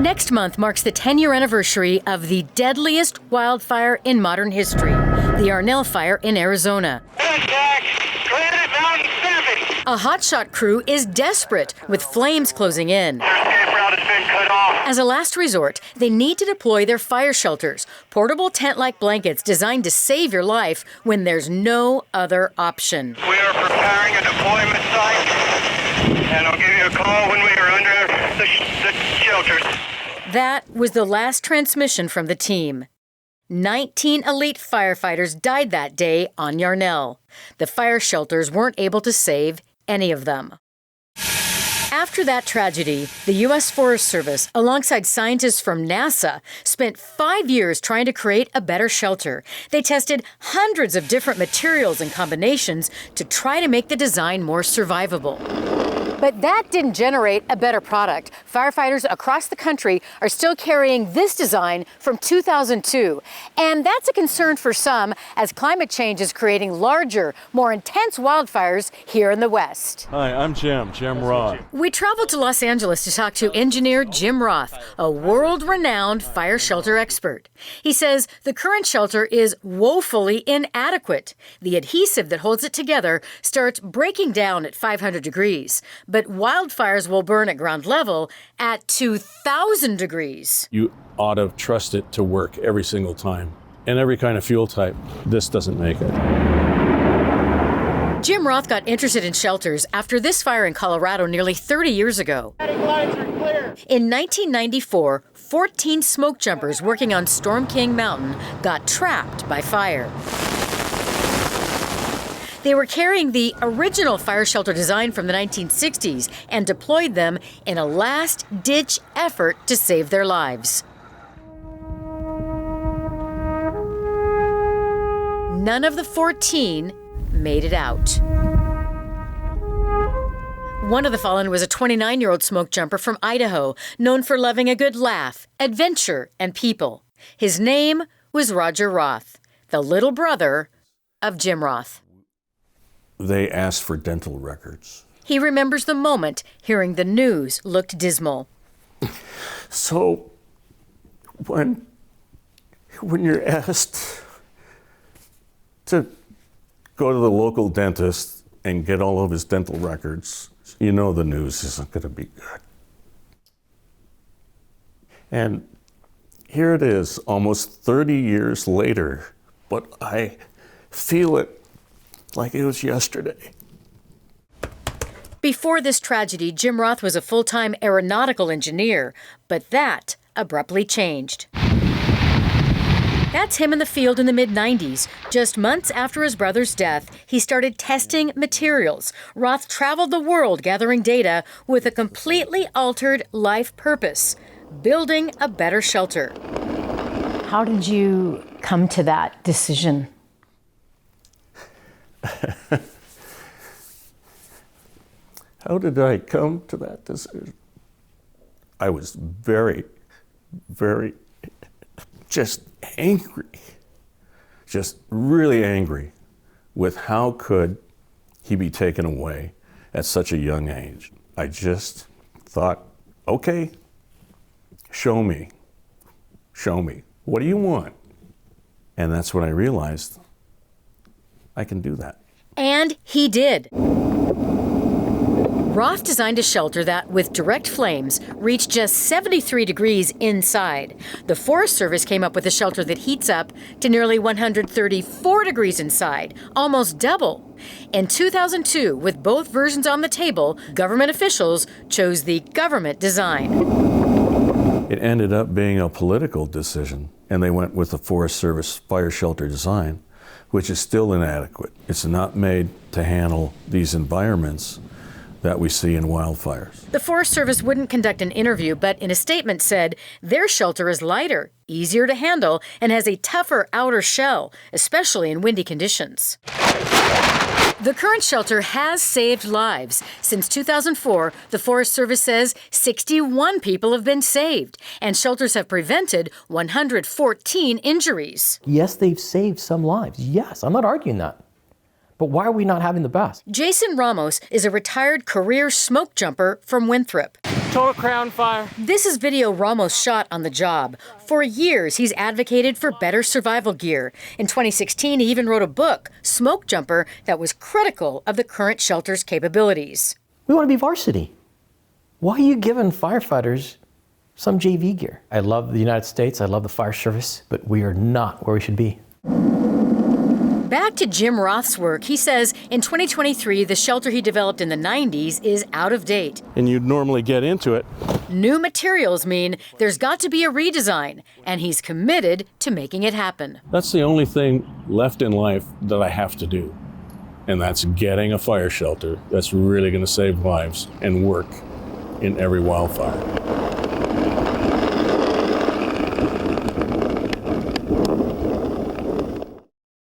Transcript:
Next month marks the 10-year anniversary of the deadliest wildfire in modern history, the Yarnell Fire in Arizona. A hotshot crew is desperate with flames closing in. As a last resort, they need to deploy their fire shelters, portable tent-like blankets designed to save your life when there's no other option. We are preparing a deployment site, and I'll give you a call when we are under the shelters. That was the last transmission from the team. 19 elite firefighters died that day on Yarnell. The fire shelters weren't able to save any of them. After that tragedy, the U.S. Forest Service, alongside scientists from NASA, spent 5 years trying to create a better shelter. They tested hundreds of different materials and combinations to try to make the design more survivable. But that didn't generate a better product. Firefighters across the country are still carrying this design from 2002. And that's a concern for some as climate change is creating larger, more intense wildfires here in the West. Hi, I'm Jim Roth. We traveled to Los Angeles to talk to engineer Jim Roth, a world-renowned fire shelter expert. He says the current shelter is woefully inadequate. The adhesive that holds it together starts breaking down at 500 degrees. But wildfires will burn at ground level at 2,000 degrees. You ought to trust it to work every single time. And every kind of fuel type, this doesn't make it. Jim Roth got interested in shelters after this fire in Colorado nearly 30 years ago. In 1994, 14 smoke jumpers working on Storm King Mountain got trapped by fire. They were carrying the original fire shelter design from the 1960s and deployed them in a last-ditch effort to save their lives. None of the 14 made it out. One of the fallen was a 29-year-old smoke jumper from Idaho, known for loving a good laugh, adventure, and people. His name was Roger Roth, the little brother of Jim Roth. They asked for dental records. He remembers the moment hearing the news looked dismal. So, when you're asked to go to the local dentist and get all of his dental records, you know the news isn't going to be good. And here it is, almost 30 years later, but I feel it like it was yesterday. Before this tragedy, Jim Roth was a full-time aeronautical engineer, but that abruptly changed. That's him in the field in the mid-90s. Just months after his brother's death, he started testing materials. Roth traveled the world gathering data with a completely altered life purpose: building a better shelter. How did you come to that decision? How did I come to that decision? I was very, very just angry, just really angry with how could he be taken away at such a young age. I just thought, okay, show me. What do you want? And that's when I realized I can do that. And he did. Roth designed a shelter that, with direct flames, reached just 73 degrees inside. The Forest Service came up with a shelter that heats up to nearly 134 degrees inside, almost double. In 2002, with both versions on the table, government officials chose the government design. It ended up being a political decision, and they went with the Forest Service fire shelter design, which is still inadequate. It's not made to handle these environments that we see in wildfires. The Forest Service wouldn't conduct an interview, but in a statement said their shelter is lighter, easier to handle, and has a tougher outer shell, especially in windy conditions. The current shelter has saved lives. Since 2004, the Forest Service says 61 people have been saved, and shelters have prevented 114 injuries. Yes, they've saved some lives. Yes, I'm not arguing that. But why are we not having the best? Jason Ramos is a retired career smoke jumper from Winthrop. Total crown fire. This is video Ramos shot on the job. For years, he's advocated for better survival gear. In 2016, he even wrote a book, Smoke Jumper, that was critical of the current shelter's capabilities. We want to be varsity. Why are you giving firefighters some JV gear? I love the United States, I love the fire service, but we are not where we should be. Back to Jim Roth's work, he says in 2023, the shelter he developed in the 90s is out of date. And you'd normally get into it. New materials mean there's got to be a redesign, and he's committed to making it happen. That's the only thing left in life that I have to do. And that's getting a fire shelter that's really going to save lives and work in every wildfire.